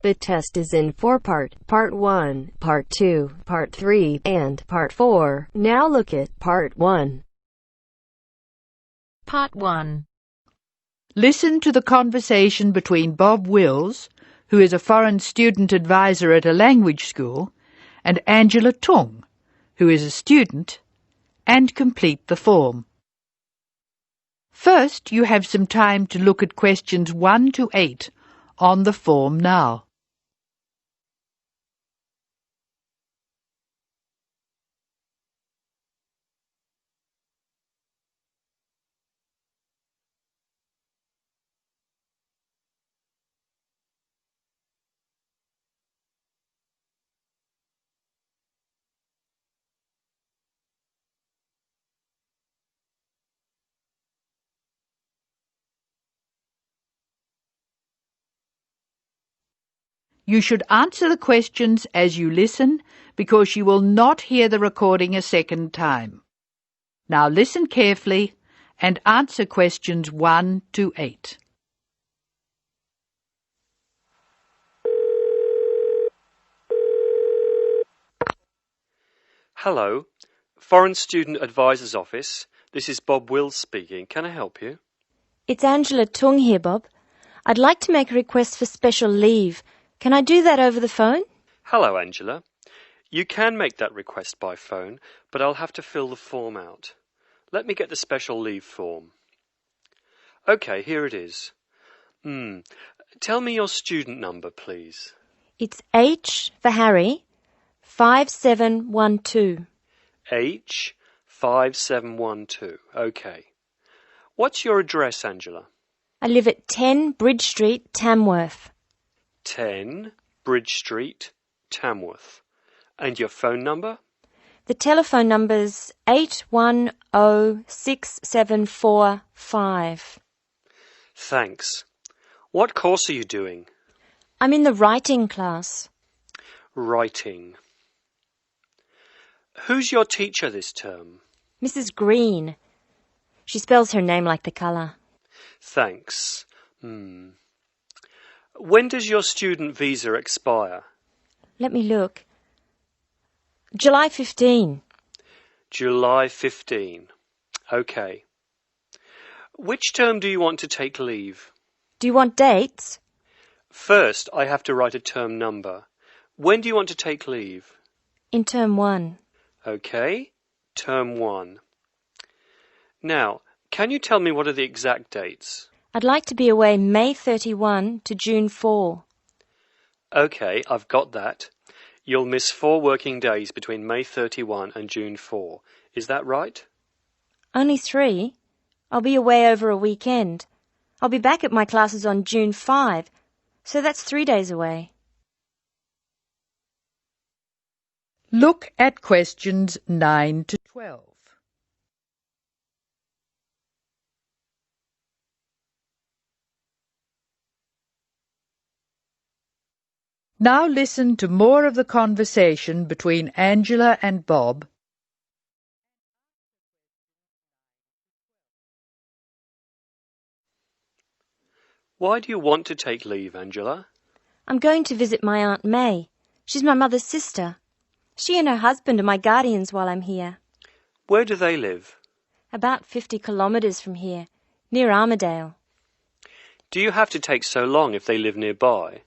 The test is in 4 parts: Part 1, Part 2, Part 3, and Part 4. Now look at Part 1. Part 1. Listen to the conversation between Bob Wills, who is a foreign student advisor at a language school, and Angela Tung, who is a student, and complete the form. First, you have some time to look at questions 1 to 8 on the form now. You should answer the questions as you listen because you will not hear the recording a second time. Now listen carefully and answer questions 1 to 8. Hello, Foreign Student Advisor's Office. This is Bob Wills speaking. Can I help you? It's Angela Tung here, Bob. I'd like to make a request for special leave. Can I do that over the phone? Hello, Angela. You can make that request by phone, but I'll have to fill the form out. Let me get the special leave form. OK, here it is. Tell me your student number, please. It's H for Harry, 5712. H 5712. OK. What's your address, Angela? I live at 10 Bridge Street, Tamworth. 10 Bridge Street, Tamworth. And your phone number? The telephone number's 810675. Thanks. What course are you doing? I'm in the writing class. Writing. Who's your teacher this term? Mrs. Green. She spells her name like the colour. Thanks. When does your student visa expire? Let me look. July 15. July 15. OK. Which term do you want to take leave? Do you want dates? First, I have to write a term number. When do you want to take leave? In term 1. OK. Term 1. Now, can you tell me what are the exact dates? I'd like to be away May 31 to June 4. OK, I've got that. You'll miss 4 working days between May 31 and June 4. Is that right? Only 3. I'll be away over a weekend. I'll be back at my classes on June 5, so that's 3 days away. Look at questions 9 to 12. Now listen to more of the conversation between Angela and Bob. Why do you want to take leave, Angela? I'm going to visit my Aunt May. She's my mother's sister. She and her husband are my guardians while I'm here. Where do they live? About 50 kilometres from here, near Armidale. Do you have to take so long if they live nearby?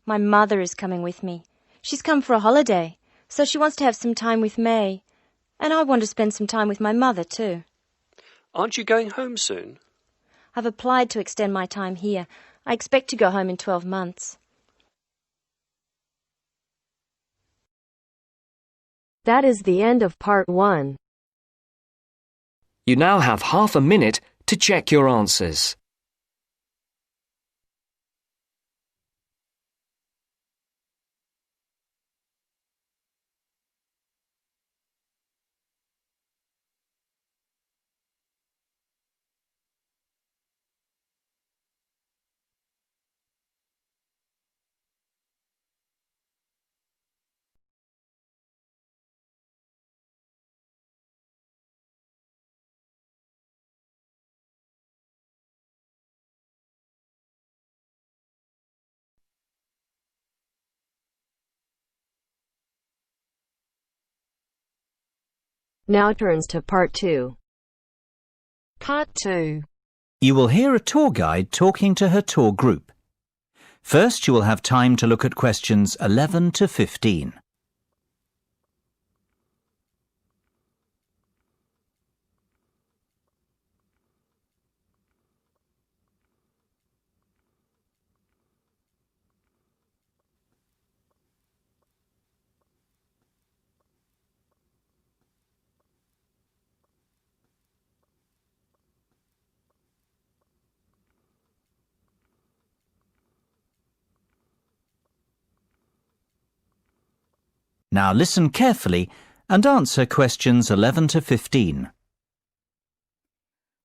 My mother is coming with me. She's come for a holiday, so she wants to have some time with May. And I want to spend some time with my mother too. Aren't you going home soon? I've applied to extend my time here. I expect to go home in 12 months. That is the end of Part 1. You now have half a minute to check your answers. Now turns to Part 2. Part 2. You will hear a tour guide talking to her tour group. First, you will have time to look at questions 11 to 15. Now listen carefully and answer questions 11 to 15.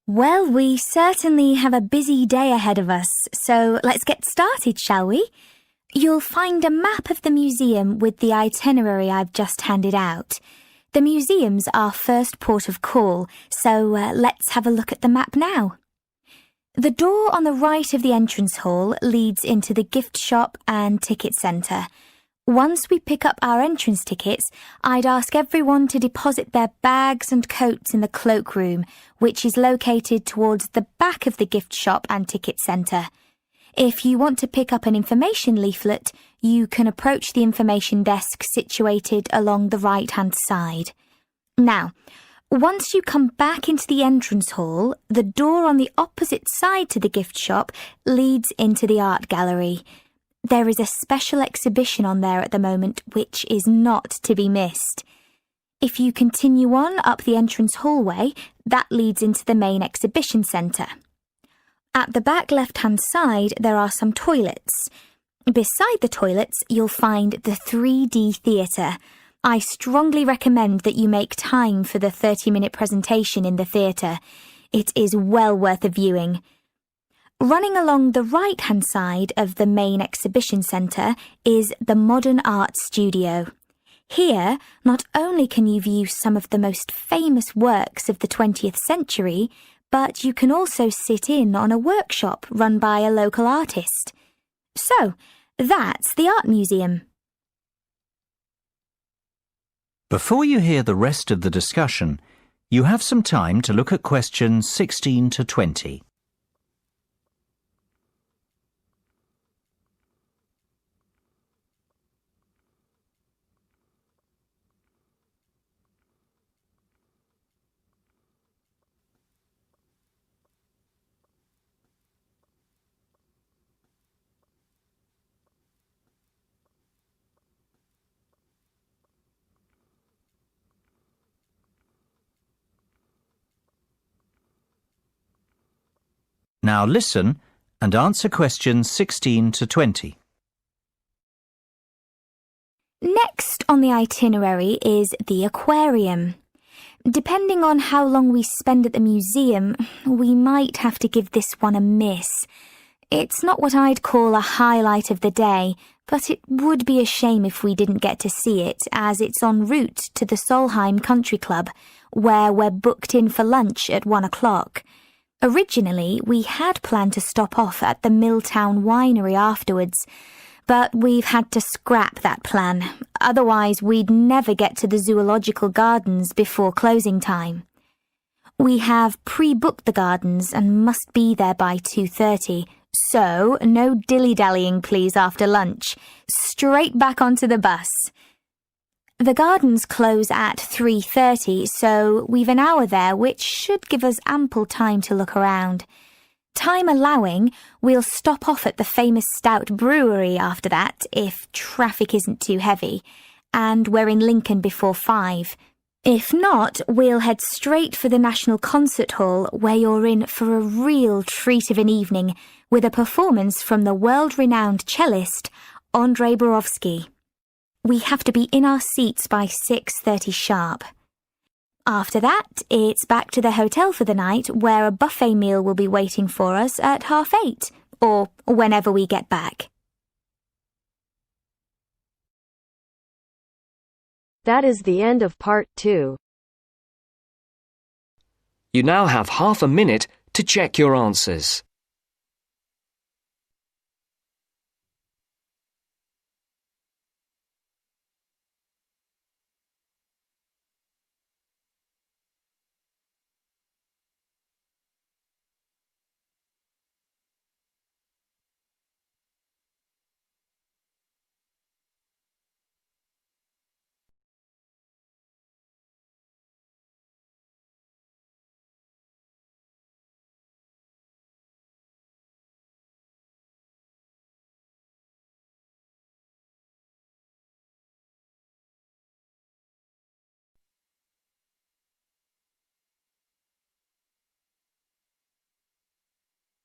Well, we certainly have a busy day ahead of us, so let's get started, shall we? You'll find a map of the museum with the itinerary I've just handed out. The museum's our first port of call, so let's have a look at the map now. The door on the right of the entrance hall leads into the gift shop and ticket centre. Once we pick up our entrance tickets, I'd ask everyone to deposit their bags and coats in the cloakroom, which is located towards the back of the gift shop and ticket centre. If you want to pick up an information leaflet, you can approach the information desk situated along the right-hand side. Now, once you come back into the entrance hall, the door on the opposite side to the gift shop leads into the art gallery. There is a special exhibition on there at the moment which is not to be missed. If you continue on up the entrance hallway, that leads into the main exhibition centre. At the back left-hand side, there are some toilets. Beside the toilets, you'll find the 3D theatre. I strongly recommend that you make time for the 30-minute presentation in the theatre. It is well worth a viewing. Running along the right-hand side of the main exhibition centre is the Modern Art Studio. Here, not only can you view some of the most famous works of the 20th century, but you can also sit in on a workshop run by a local artist. So, that's the Art Museum. Before you hear the rest of the discussion, you have some time to look at questions 16 to 20. Now listen and answer questions 16 to 20. Next on the itinerary is the aquarium. Depending on how long we spend at the museum, we might have to give this one a miss. It's not what I'd call a highlight of the day, but it would be a shame if we didn't get to see it, as it's en route to the Solheim Country Club, where we're booked in for lunch at 1 o'clock. Originally, we had planned to stop off at the Milltown Winery afterwards, but we've had to scrap that plan. Otherwise, we'd never get to the zoological gardens before closing time. We have pre-booked the gardens and must be there by 2:30, so no dilly-dallying please after lunch. Straight back onto the bus. The gardens close at 3:30, so we've an hour there, which should give us ample time to look around. Time allowing, we'll stop off at the famous Stout Brewery after that, if traffic isn't too heavy, and we're in Lincoln before 5. If not, we'll head straight for the National Concert Hall, where you're in for a real treat of an evening, with a performance from the world-renowned cellist, Andrei Borovsky. We have to be in our seats by 6:30 sharp. After that, it's back to the hotel for the night, where a buffet meal will be waiting for us at 8:30, or whenever we get back. That is the end of Part 2. You now have half a minute to check your answers.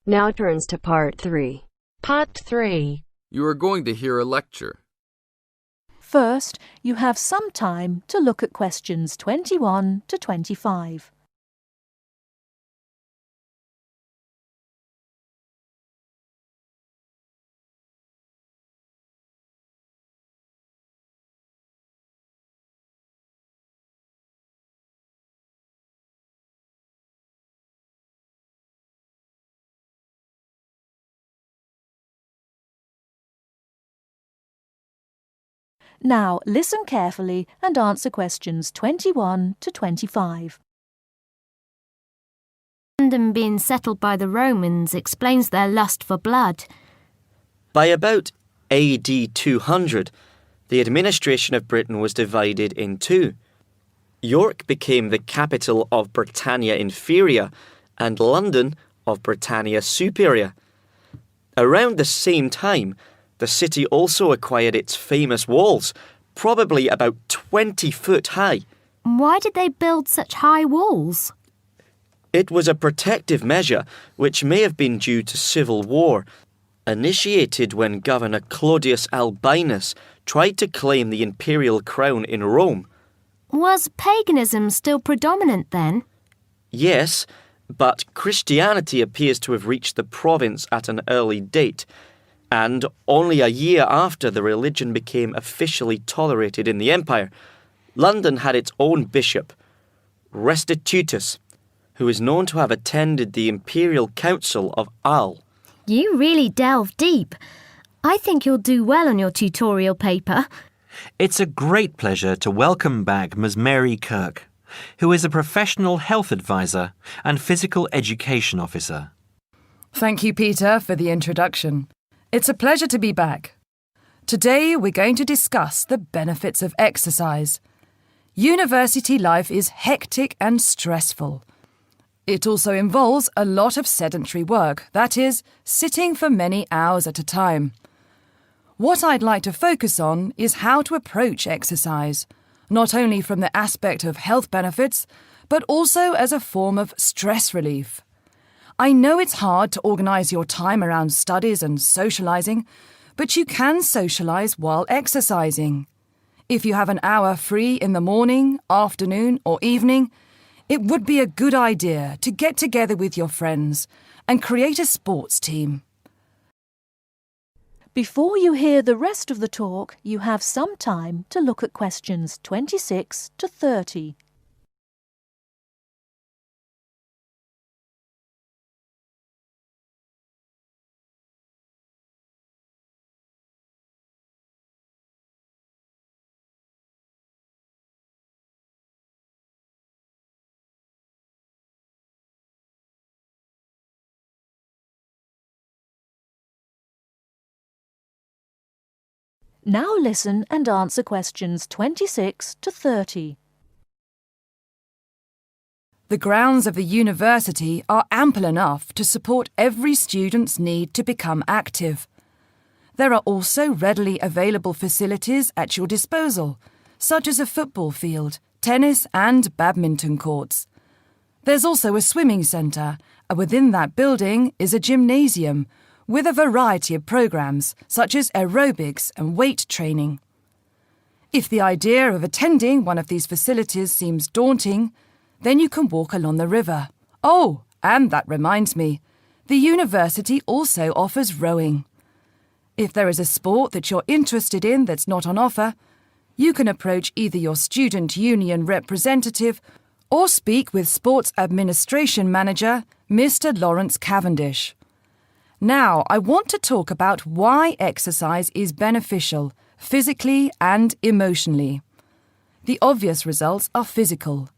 Now turns to Part 3. Part 3. You are going to hear a lecture. First, you have some time to look at questions 21 to 25. Now, listen carefully and answer questions 21 to 25. London being settled by the Romans explains their lust for blood. By about AD 200, the administration of Britain was divided in two. York became the capital of Britannia Inferior and London of Britannia Superior. Around the same time, the city also acquired its famous walls, probably about 20 foot high. Why did they build such high walls? It was a protective measure which may have been due to civil war, initiated when Governor Claudius Albinus tried to claim the imperial crown in Rome. Was paganism still predominant then? Yes, but Christianity appears to have reached the province at an early date, and only a year after the religion became officially tolerated in the empire, London had its own bishop, Restitutus, who is known to have attended the imperial council of Arles. You really delve deep. I think you'll do well on your tutorial paper. It's a great pleasure to welcome back Ms. Mary Kirk, who is a professional health advisor and physical education officer. Thank you, Peter, for the introduction. It's a pleasure to be back. Today we're going to discuss the benefits of exercise. University life is hectic and stressful. It also involves a lot of sedentary work, that is, sitting for many hours at a time. What I'd like to focus on is how to approach exercise, not only from the aspect of health benefits, but also as a form of stress relief. I know it's hard to organise your time around studies and socialising, but you can socialise while exercising. If you have an hour free in the morning, afternoon or evening, it would be a good idea to get together with your friends and create a sports team. Before you hear the rest of the talk, you have some time to look at questions 26 to 30. Now listen and answer questions 26 to 30. The grounds of the university are ample enough to support every student's need to become active. There are also readily available facilities at your disposal, such as a football field, tennis and badminton courts. There's also a swimming centre, and within that building is a gymnasium, with a variety of programs such as aerobics and weight training. If the idea of attending one of these facilities seems daunting, then you can walk along the river. Oh, and that reminds me, the university also offers rowing. If there is a sport that you're interested in that's not on offer, you can approach either your student union representative or speak with Sports Administration Manager, Mr. Lawrence Cavendish. Now, I want to talk about why exercise is beneficial, physically and emotionally. The obvious results are physical.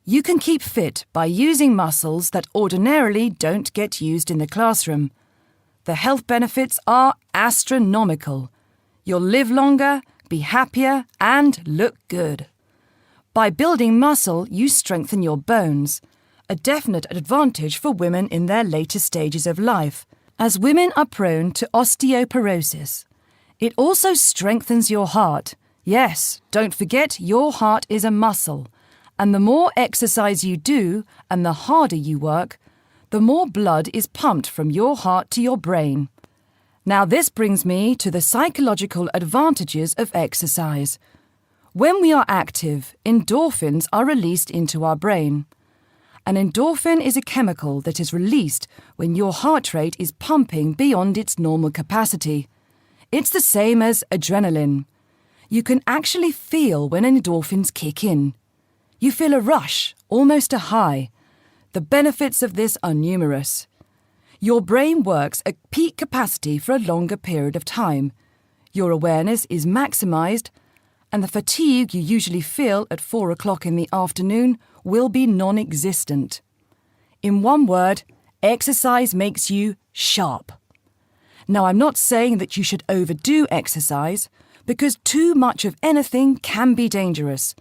You can keep fit by using muscles that ordinarily don't get used in the classroom. The health benefits are astronomical. You'll live longer, be happier, and look good. By building muscle, you strengthen your bones, a definite advantage for women in their later stages of life, as women are prone to osteoporosis. It also strengthens your heart. Yes, don't forget your heart is a muscle, and the more exercise you do and the harder you work, the more blood is pumped from your heart to your brain. Now this brings me to the psychological advantages of exercise. When we are active, endorphins are released into our brain. An endorphin is a chemical that is released when your heart rate is pumping beyond its normal capacity. It's the same as adrenaline. You can actually feel when endorphins kick in. You feel a rush, almost a high. The benefits of this are numerous. Your brain works at peak capacity for a longer period of time. Your awareness is maximised, and the fatigue you usually feel at 4 o'clock in the afternoon will be non-existent. In one word, exercise makes you sharp. Now, I'm not saying that you should overdo exercise, because too much of anything can be dangerous.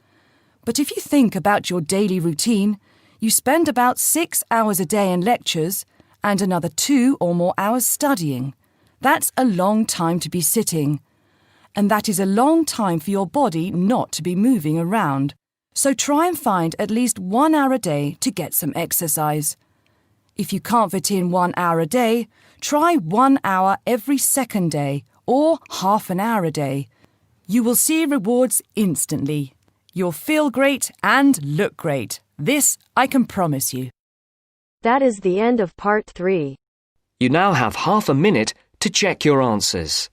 But if you think about your daily routine, you spend about 6 hours a day in lectures and another 2 or more hours studying. That's a long time to be sitting. And that is a long time for your body not to be moving around. So try and find at least 1 hour a day to get some exercise. If you can't fit in 1 hour a day, try 1 hour every second day or half an hour a day. You will see rewards instantly. You'll feel great and look great. This I can promise you. That is the end of part 3. You now have half a minute to check your answers.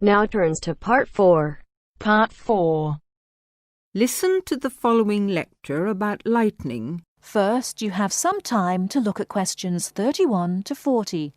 Now turns to part 4. Part 4. Listen to the following lecture about lightning. First, you have some time to look at questions 31 to 40.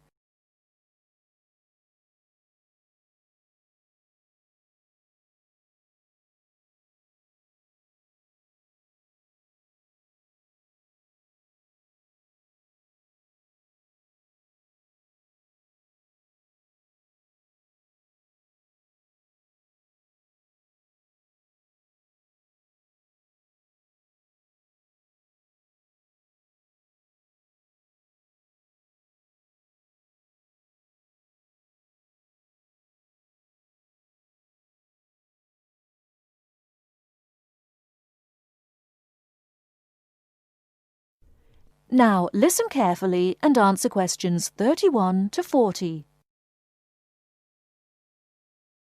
Now listen carefully and answer questions 31 to 40.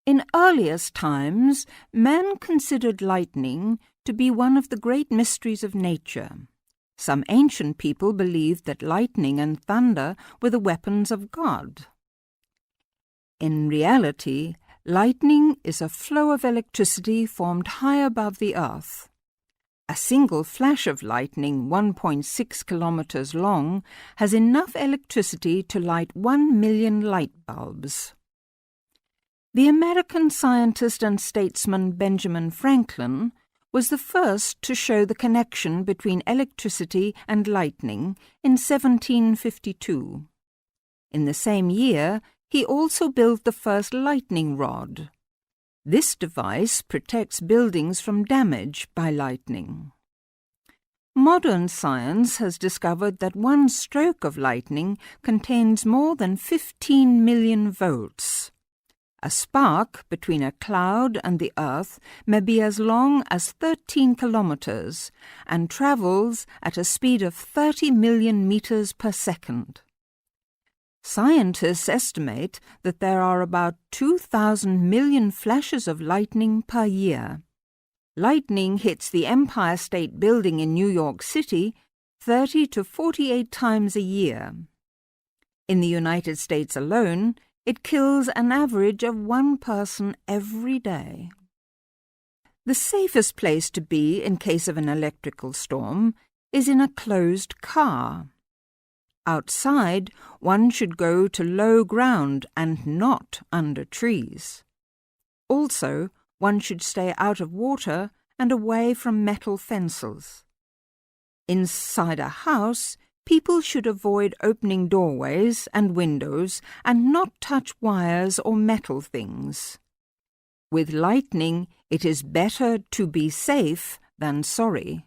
In earliest times, man considered lightning to be one of the great mysteries of nature. Some ancient people believed that lightning and thunder were the weapons of God. In reality, lightning is a flow of electricity formed high above the earth. A single flash of lightning 1.6 kilometers long has enough electricity to light 1 million light bulbs. The American scientist and statesman Benjamin Franklin was the first to show the connection between electricity and lightning in 1752. In the same year, he also built the first lightning rod. This device protects buildings from damage by lightning. Modern science has discovered that one stroke of lightning contains more than 15 million volts. A spark between a cloud and the earth may be as long as 13 kilometers and travels at a speed of 30 million meters per second. Scientists estimate that there are about 2,000 million flashes of lightning per year. Lightning hits the Empire State Building in New York City 30 to 48 times a year. In the United States alone, it kills an average of 1 person every day. The safest place to be in case of an electrical storm is in a closed car. Outside, one should go to low ground and not under trees. Also, one should stay out of water and away from metal fences. Inside a house, people should avoid opening doorways and windows and not touch wires or metal things. With lightning, it is better to be safe than sorry.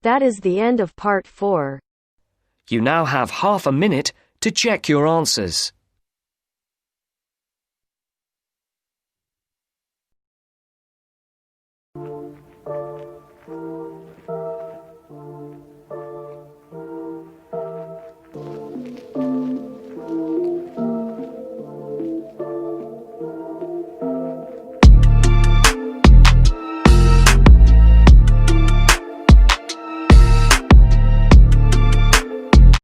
That is the end of part 4. You now have half a minute to check your answers.